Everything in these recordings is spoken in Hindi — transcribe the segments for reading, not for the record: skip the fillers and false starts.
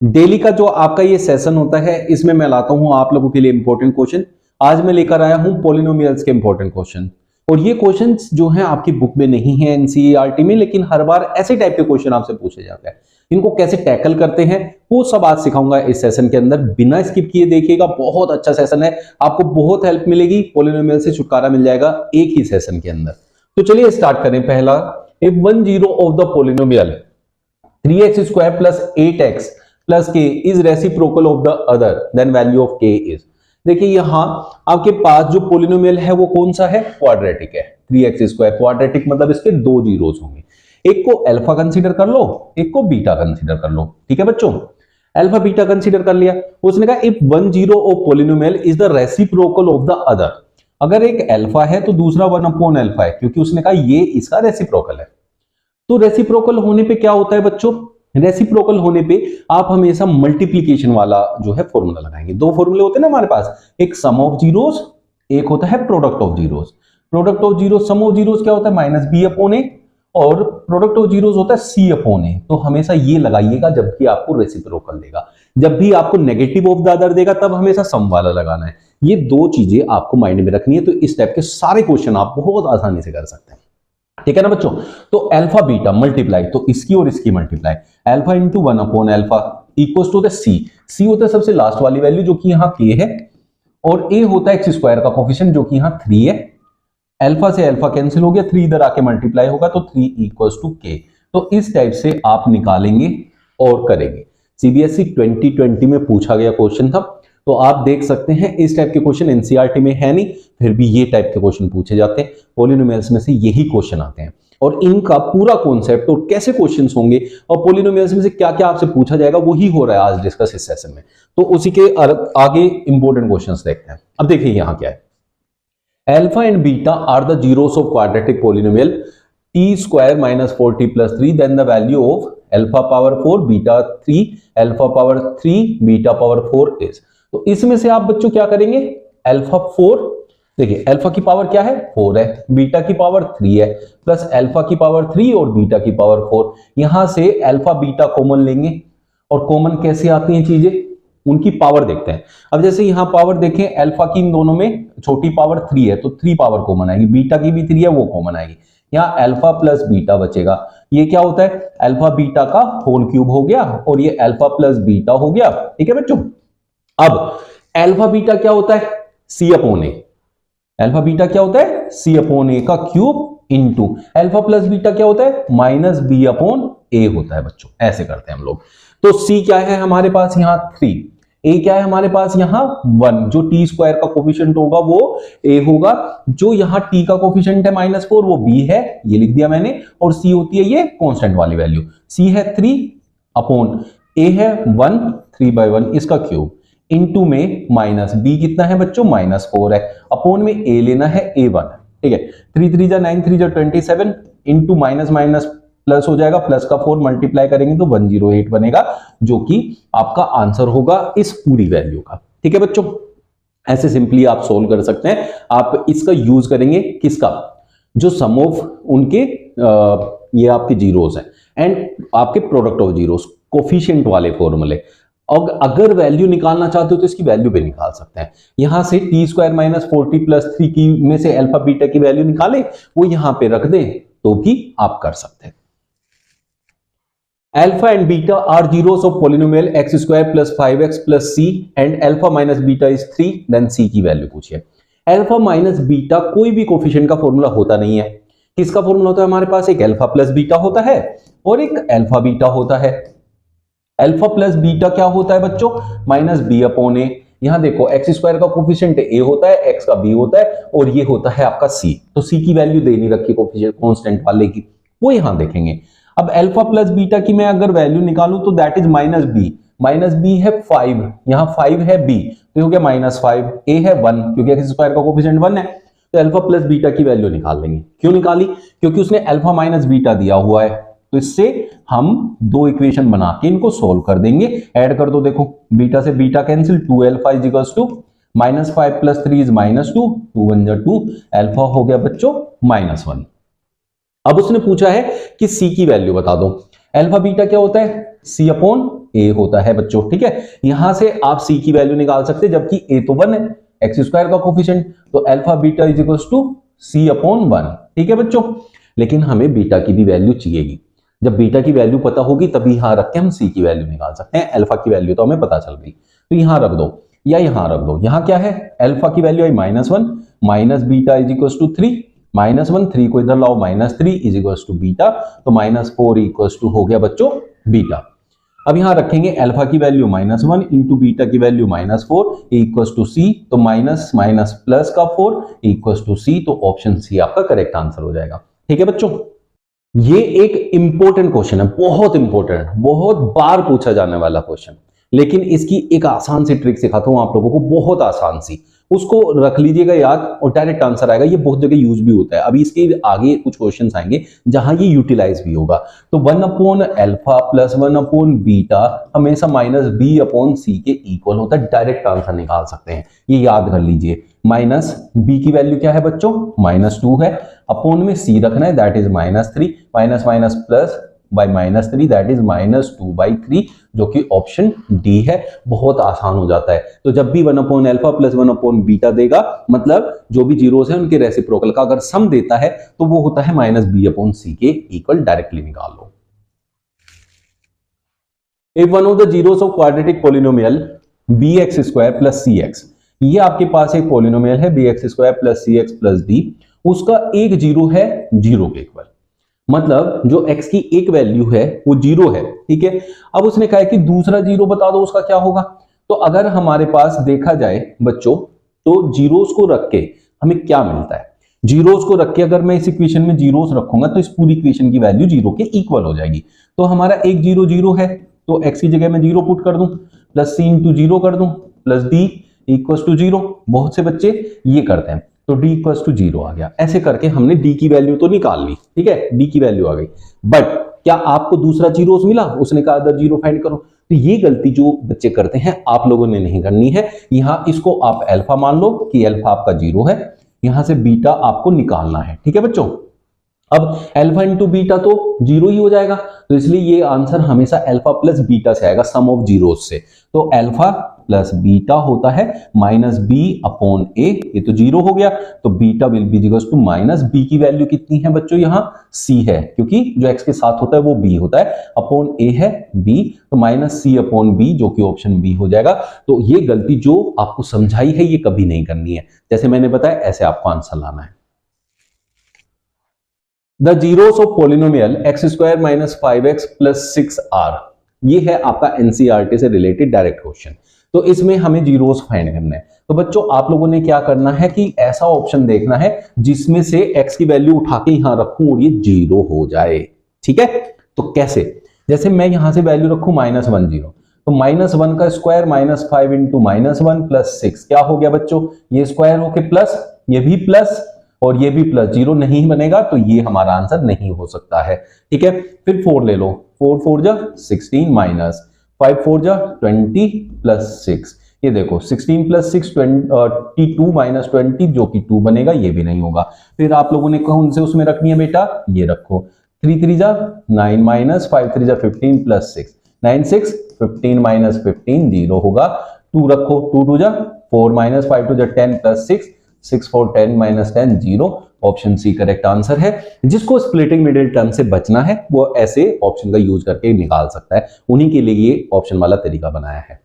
डेली का जो आपका ये सेशन होता है इसमें मैं लाता हूं आप लोगों के लिए इंपॉर्टेंट क्वेश्चन। आज मैं लेकर आया हूं पॉलिनोमियल्स के इंपॉर्टेंट क्वेश्चन, और ये क्वेश्चंस जो हैं आपकी बुक में नहीं है एनसीईआरटी में, लेकिन हर बार ऐसे टाइप के क्वेश्चन आपसे पूछे जाते हैं। इनको कैसे टैकल करते हैं वो सब आज सिखाऊंगा इस सेशन के अंदर, बिना स्किप किए देखिएगा। बहुत अच्छा सेशन है, आपको बहुत हेल्प मिलेगी, पॉलिनोमियल से छुटकारा मिल जाएगा एक ही सेशन के अंदर। तो चलिए स्टार्ट करें। पहला, if 1 0 of the polynomial 3x² + 8x + k is reciprocal of the other, then value of k is. देखिए यहां आपके पास जो पॉलिनोमियल है वो कौन सा है? क्वाड्रेटिक है। 3x², क्वाड्रेटिक मतलब इसके दो जीरोस होंगे। एक को अल्फा कंसीडर कर लो, एक को बीटा कंसीडर कर लो। ठीक है बच्चों, अल्फा बीटा कंसीडर कर लिया। उसने कहा if 1 0 of polynomial is the reciprocal of the other. अगर एक अल्फा है तो दूसरा 1/अल्फा है, क्योंकि उसने कहा ये इसका रेसिप्रोकल है। तो रेसिप्रोकल होने पे क्या होता है बच्चों? रेसिप्रोकल होने पे आप हमेशा मल्टीप्लिकेशन वाला जो है फॉर्मूला लगाएंगे। दो फॉर्मूले होते हैं ना हमारे पास, एक सम ऑफ जीरोस, एक होता है product of zeros. Product of zeros, sum of zeros क्या होता है? -b/a, और प्रोडक्ट ऑफ जीरोस होता है c/a। तो हमेशा ये लगाइएगा जब भी आपको रेसिप्रोकल देगा। जब भी आपको नेगेटिव ऑफ द अदर देगा तब हमेशा सम वाला लगाना है। ये दो चीजें आपको माइंड में रखनी है, तो इस टाइप के सारे क्वेश्चन आप बहुत आसानी से कर सकते हैं। ठीक है ना बच्चों? तो अल्फा बीटा मल्टीप्लाई, तो इसकी और इसकी मल्टीप्लाई, अल्फा इंटू 1/अल्फा इक्वल्स टू द सी होता है सबसे लास्ट वाली वैल्यू जो कि यहाँ k है, और a होता है x² का कोफिशिएंट जो कि यहाँ 3 है। अल्फा से अल्फा कैंसिल हो गया, 3 इधर आके मल्टीप्लाई होगा तो 3 इक्वल्स टू k। तो इस टाइप से आप निकालेंगे और करेंगे। सीबीएसई 2020 में पूछा गया क्वेश्चन था, तो आप देख सकते हैं इस टाइप के क्वेश्चन एनसीईआरटी में है नहीं, फिर भी ये टाइप के क्वेश्चन पूछे जाते हैं। पॉलिनोमियल्स में से यही क्वेश्चन आते हैं, और इनका पूरा कॉन्सेप्ट और कैसे क्वेश्चंस होंगे और पॉलिनोमियल्स में से क्या क्या आपसे पूछा जाएगा वही हो रहा है आज डिस्कस इस सेशन में। तो उसी के आगे इंपॉर्टेंट क्वेश्चंस देखते हैं। अब देखिए यहां क्या है, alpha and beta are the zeros of quadratic polynomial t² - 4t + 3, then the value of alpha power 4 beta 3 alpha power 3 beta power 4 is. तो इसमें से आप बच्चों क्या करेंगे? अल्फा 4, देखिए अल्फा की पावर क्या है? 4 है, बीटा की पावर 3 है, प्लस अल्फा की पावर 3 और बीटा की पावर 4। यहां से अल्फा बीटा कॉमन लेंगे, और कॉमन कैसे आती हैं चीजें, उनकी पावर देखते हैं। अब जैसे यहां पावर देखें, अल्फा की इन दोनों में छोटी पावर 3 है तो 3 पावर कॉमन आएगी, बीटा की भी 3 है वो कॉमन आएगी। यहाँ अल्फा प्लस बीटा बचेगा। ये क्या होता है? अल्फा बीटा का होल क्यूब हो गया, और ये अल्फा प्लस बीटा हो गया। ठीक है बच्चों, अब अल्फा बीटा क्या होता है? c/a। अल्फा बीटा क्या होता है? c/a का cube into alpha plus beta क्या होता है? -b/a होता है बच्चों। ऐसे करते हैं हम लोग। तो c क्या है हमारे पास यहाँ 3, a क्या है हमारे पास यहाँ 1, जो t² का कोफिशिएंट होगा वो a होगा, जो यहाँ t का कोफिशिएंट है -4 वो b है, ये लिख दिया मैंने, और c होती है ये कांस्टेंट वाली वैल्यू। c है 3/a है 1, 3/1 इसका क्यूब, इनटू में माइनस b कितना है बच्चों? -4 है, अपॉन में a लेना है a1। ठीक है, 3 3 9 3 27, इनटू माइनस माइनस प्लस हो जाएगा, प्लस का 4 मल्टीप्लाई करेंगे तो 108 बनेगा, जो कि आपका आंसर होगा इस पूरी वैल्यू का। ठीक है बच्चों, ऐसे सिंपली आप सोल्व कर सकते हैं। आप इसका यूज करेंगे किसका? जो सम ऑफ उनके ये आपके जीरोस हैं एंड आपके प्रोडक्ट ऑफ जीरोस, कोफिशिएंट वाले फॉर्मूले। और अगर वैल्यू निकालना चाहते हो तो इसकी वैल्यू भी निकाल सकते हैं। यहां से t² - 4t + 3 की में से अल्फा बीटा की वैल्यू निकाले, वो यहां पे रख दें तो भी आप कर सकते हैं। Alpha and beta are zeros of polynomial x² + 5x + c and alpha minus beta is 3, then c की वैल्यू पूछिए। अल्फा माइनस बीटा कोई भी कोफिशिएंट का फॉर्मूला होता नहीं है। किसका फॉर्मूला होता है हमारे पास? एक अल्फा प्लस बीटा होता है और एक अल्फा बीटा होता है। अल्फा प्लस बीटा क्या होता है बच्चों? -b/a। यहां देखो x² का कोफिशिएंट a होता है, x का b होता है, और ये होता है आपका c। तो c की वैल्यू दे नहीं रखी कोफिशिएंट कांस्टेंट वाले की, वो यहां देखेंगे। अब अल्फा प्लस बीटा की मैं अगर वैल्यू निकालूं तो दैट इज -b है 5, यहां 5 है b, तो हो गया -5, a है 1 क्योंकि x² का कोफिशिएंट 1 है, तो अल्फा प्लस बीटा की वैल्यू निकाल लेंगे। क्यों निकाली? क्योंकि उसने अल्फा माइनस बीटा दिया हुआ है, तो इससे हम दो इक्वेशन बना के इनको सोल्व कर देंगे। ऐड कर दो, देखो बीटा से beta cancel, 2α is equals to -5 + 3 is -2, 2 1 जा 2, अल्फा हो गया बच्चों -1। अब उसने पूछा है कि c की वैल्यू बता दो। अल्फा बीटा क्या होता है? c/a a होता है बच्चों। ठीक है, यहां से आप c की वैल्यू निकाल सकते हैं, जबकि a तो 1 है, एक्स स्क्वायर का कोफिशिएंट, तो alpha beta is equal to c upon 1। ठीक है बच्चों, लेकिन हमें बीटा की भी वैल्यू चाहिएगी। जब बीटा की वैल्यू पता होगी तभी यहां रख के हम c की वैल्यू निकाल सकते हैं। अल्फा की वैल्यू तो हमें पता चल गई, तो यहां रख दो या यहां रख दो। यहां क्या है, अल्फा की वैल्यू आई -1 minus beta is equal to 3, -1 3 को इधर लाओ, -3 इज इक्वल टू बीटा, तो -4 इक्वल टू हो गया बच्चों बीटा। अब यहां रखेंगे अल्फा की वैल्यू -1 इंटू बीटा की वैल्यू -4 इक्वल टू सी, तो माइनस माइनस प्लस का 4 इक्वल टू सी, तो ऑप्शन सी आपका करेक्ट आंसर हो जाएगा। ठीक है बच्चों, ये एक इंपॉर्टेंट क्वेश्चन है, बहुत इंपॉर्टेंट, बहुत बार पूछा जाने वाला क्वेश्चन, लेकिन इसकी एक आसान सी ट्रिक सिखाता हूं आप लोगों को, बहुत आसान सी, उसको रख लीजिएगा याद और डायरेक्ट आंसर आएगा। ये बहुत जगह यूज भी होता है, अभी इसके आगे कुछ क्वेश्चंस आएंगे जहां ये यूटिलाइज भी होगा। तो 1 upon alpha plus 1 upon beta हमेशा -b अपॉन सी के इक्वल होता है, डायरेक्ट आंसर निकाल सकते हैं, ये याद कर लीजिए। माइनस b की वैल्यू क्या है बच्चों, -2 है, अपॉन में c रखना है, that is -3, minus minus plus by -3 that is -2/3, जो कि ऑप्शन डी है। बहुत आसान हो जाता है। तो जब भी 1 upon alpha plus 1 upon beta देगा, मतलब जो भी जीरोस है उनके रेसिप्रोकल का अगर सम देता है तो वो होता है -b अपॉन सी के इक्वल, डायरेक्टली निकाल लो। If one of the zeros of quadratic polynomial bx square plus cx, ये आपके पास एक पॉलिनोमियल है bx square plus cx plus d, उसका एक जीरो है जीरो के इक्वल, मतलब जो x की एक वैल्यू है वो जीरो है। ठीक है, अब उसने कहा है कि दूसरा जीरो बता दो उसका क्या होगा। तो अगर हमारे पास देखा जाए बच्चों, तो जीरोस को रख के हमें क्या मिलता है, जीरोस को रख के अगर मैं इस इक्वेशन में जीरोस रखूंगा तो इस पूरी इक्वेशन की वैल्यू जीरो के इक्वल हो जाएगी। तो हमारा एक जीरो जीरो है, तो x की जगह मैं जीरो पुट कर दूं, प्लस c इंटू जीरो कर दूं, plus d equal to zero. बहुत से बच्चे ये करते हैं, तो d इक्वल टू जीरो आ गया। ऐसे करके हमने d की वैल्यू तो निकाल ली, ठीक है, d की वैल्यू आ गई, बट क्या आपको दूसरा जीरोस मिला, उसने कहा अदर जीरो फाइंड करो। तो ये गलती जो बच्चे करते हैं आप लोगों ने नहीं करनी है। यहां इसको आप अल्फा मान लो कि अल्फा आपका जीरो है, यहां से बीटा आपको निकालना है। ठीक है बच्चों, अब अल्फा इंटू बीटा तो जीरो ही हो जाएगा, तो इसलिए ये आंसर हमेशा अल्फा प्लस बीटा से आएगा, सम ऑफ जीरोस से। तो अल्फा प्लस बीटा होता है -b अपॉन a, ये तो जीरो हो गया, तो beta will be equal to -b की वैल्यू कितनी है बच्चों, यहाँ c है, क्योंकि जो x के साथ होता है वो b होता है, अपॉन a है b, तो -c अपॉन b, जो कि ऑप्शन b हो जाएगा। तो ये गलती जो आपको समझाई है ये कभी नहीं करनी है, जैसे मैंने बताया ऐसे आपको आंसर लाना है। The zeros of polynomial x square minus 5x plus 6r, ये है आपका एनसीईआरटी से रिलेटेड डायरेक्ट क्वेश्चन। तो इसमें हमें जीरोस फाइंड करना है। तो बच्चों आप लोगों ने क्या करना है कि ऐसा ऑप्शन देखना है जिसमें से x की वैल्यू उठा के यहां रखूं और ये जीरो हो जाए। ठीक है, तो कैसे, जैसे मैं यहां से वैल्यू रखूं -1 0, तो -1 का स्क्वायर -5 इंटू -1 प्लस 6 क्या हो गया बच्चों, ये स्क्वायर होके प्लस, ये भी प्लस और ये भी प्लस, जीरो नहीं बनेगा, तो ये हमारा आंसर नहीं हो सकता है। ठीक है, फिर 4 ले लो, 4 4 जा 16 माइनस 5 4 जा 20 प्लस 6, ये देखो 16 प्लस 6 22 माइनस 20, जो कि 2 बनेगा, ये भी नहीं होगा। फिर आप लोगों ने कौन से उसमें रखनी है बेटा, ये रखो, 3 3 जा 9 माइनस 5 3 जा 15 प्लस 6 9 6 15 माइनस 15 जीरो होगा। 2 रखो, 2 2 जा 4 माइनस 5 2 जा 10 plus 6 6 4 10 minus 10 zero, option C correct answer है। जिसको स्प्लिटिंग मिडिल टर्म से बचना है वो ऐसे ऑप्शन का यूज करके निकाल सकता है, उन्हीं के लिए ये ऑप्शन वाला तरीका बनाया है।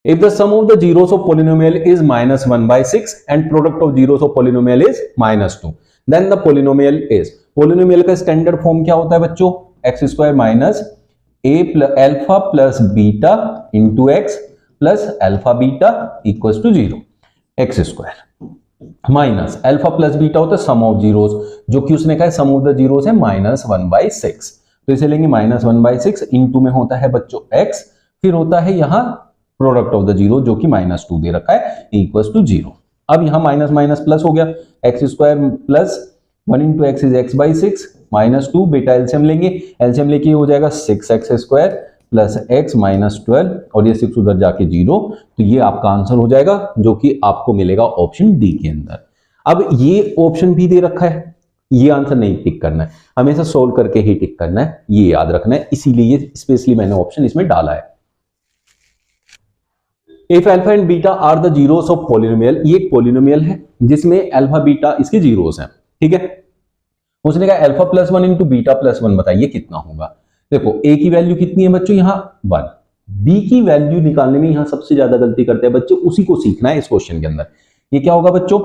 If the sum of the zeros of polynomial is -1/6 and product of zeros of polynomial is -2, then the polynomial is, polynomial का स्टैंडर्ड फॉर्म क्या होता है बच्चों, x square minus a plus alpha plus beta into x plus alpha beta equal to 0, x square minus alpha plus beta होता है सम ऑफ जीरोस, जो कि उसने कहा सम ऑफ द जीरोस है -1/6, तो इसे लेंगे -1/6 इंटू में होता है बच्चों x, फिर होता है यहाँ प्रोडक्ट ऑफ द जीरो जो कि -2 दे रखा है इक्वल टू 0। अब यहाँ माइनस माइनस प्लस हो गया, x square plus 1 into x is x/6 -2, बेटा एलसीएम लेंगे, एलसीएम लेके हो जाएगा 6x स्क्वायर प्लस x -12 और ये 6 उधर जाके 0, तो ये आपका आंसर हो जाएगा, जो कि आपको मिलेगा ऑप्शन डी के अंदर। अब ये ऑप्शन भी दे रखा है, ये आंसर नहीं टिक करना है, हमेशा सोल्व करके ही टिक करना है, ये याद रखना है, इसीलिए स्पेशली मैंने ऑप्शन इसमें डाला है। If alpha and beta are the zeros of polynomial, ये एक पॉलिनोमियल है जिसमें अल्फा बीटा इसके जीरोस हैं, ठीक है। उसने कहा alpha plus 1 into beta plus 1 बताइए कितना होगा। देखो ए की वैल्यू कितनी है बच्चों, यहां 1, बी की वैल्यू निकालने में यहां सबसे ज्यादा गलती करते हैं बच्चों, उसी को सीखना है इस क्वेश्चन के अंदर। ये क्या होगा बच्चों,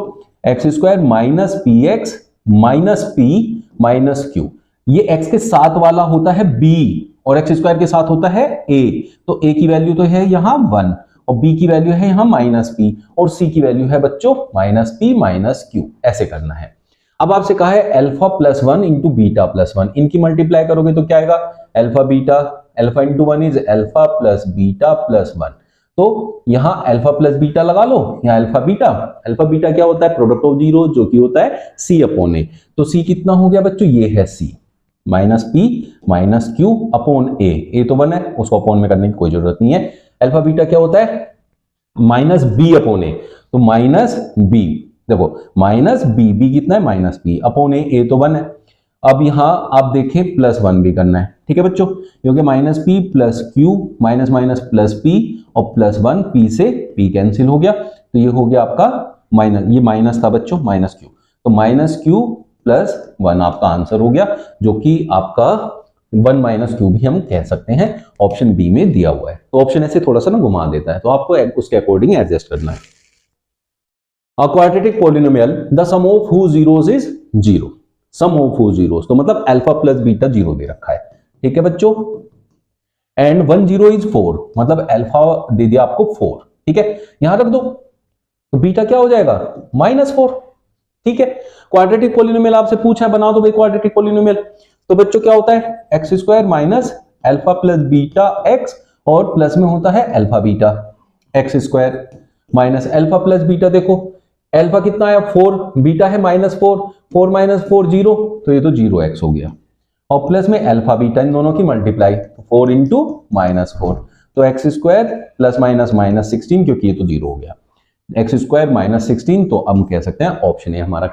x square minus P x minus P minus Q. ये एक्स के साथ वाला होता है बी और एक्स स्क्वायर के साथ होता है ए, तो ए की वैल्यू तो है यहां 1 और बी की वैल्यू है यहां माइनस पी और सी की वैल्यू है बच्चों माइनस पी माइनस क्यू, ऐसे करना है। अब आपसे कहा है alpha plus 1 into beta plus 1, इनकी मल्टीप्लाई करोगे तो क्या आएगा, alpha beta, alpha into 1 is alpha plus beta plus 1, तो यहां अल्फा प्लस बीटा लगा लो, यहां अल्फा बीटा क्या होता है, प्रोडक्ट ऑफ जीरो, जो कि होता है सी अपॉन ए। तो सी कितना हो गया बच्चों, ये है C minus P minus Q upon A तो 1 है, उसको अपॉन में करने की कोई जरूरत नहीं है। अल्फा बीटा क्या होता है, माइनस बी अपॉन ए, तो माइनस बी, देखो माइनस बी कितना है, माइनस बी अपॉन ए तो 1 है। अब यहां आप देखें प्लस 1 भी करना है, ठीक है बच्चों, क्योंकि minus P plus Q minus minus plus P और प्लस 1, पी से पी कैंसिल हो गया, तो ये हो गया आपका माइनस, ये माइनस था बच्चों माइनस क्यू, तो माइनस क्यू प्लस 1 आपका आंसर हो गया, जो कि आपका 1 माइनस क्यू भी हम कह सकते हैं, ऑप्शन बी में दिया हुआ है। तो ऑप्शन ऐसे थोड़ा सा ना घुमा देता है, तो आपको उसके अकॉर्डिंग एडजस्ट करना है। A quadratic polynomial, the sum of whose zeros is 0, sum of whose zeros, तो मतलब अल्फा प्लस बीटा 0 दे रखा है, ठीक है बच्चों, एंड 1 0 इज 4, मतलब अल्फा दे दिया आपको 4, ठीक है, यहां रख दो, तो बीटा क्या हो जाएगा -4, ठीक है। क्वाड्रेटिक पॉलिनोमियल आपसे पूछा है, बना दो भाई क्वाड्रेटिक पॉलिनोमियल, तो बच्चों क्या होता है, x square minus alpha plus beta x और प्लस में होता है alpha beta, x square minus alpha plus beta, देखो अल्फा कितना है 4, बीटा है -4, 4 माइनस 4 0, तो ये तो 0x हो गया, और प्लस में अल्फा बीटा, इन दोनों की मल्टीप्लाई, 4 इंटू -4, तो एक्स स्क्वायर प्लस माइनस -16, क्योंकि ये तो 0 हो गया, एक्स स्क्वायर -16, तो हम कह सकते हैं ऑप्शन ए हमारा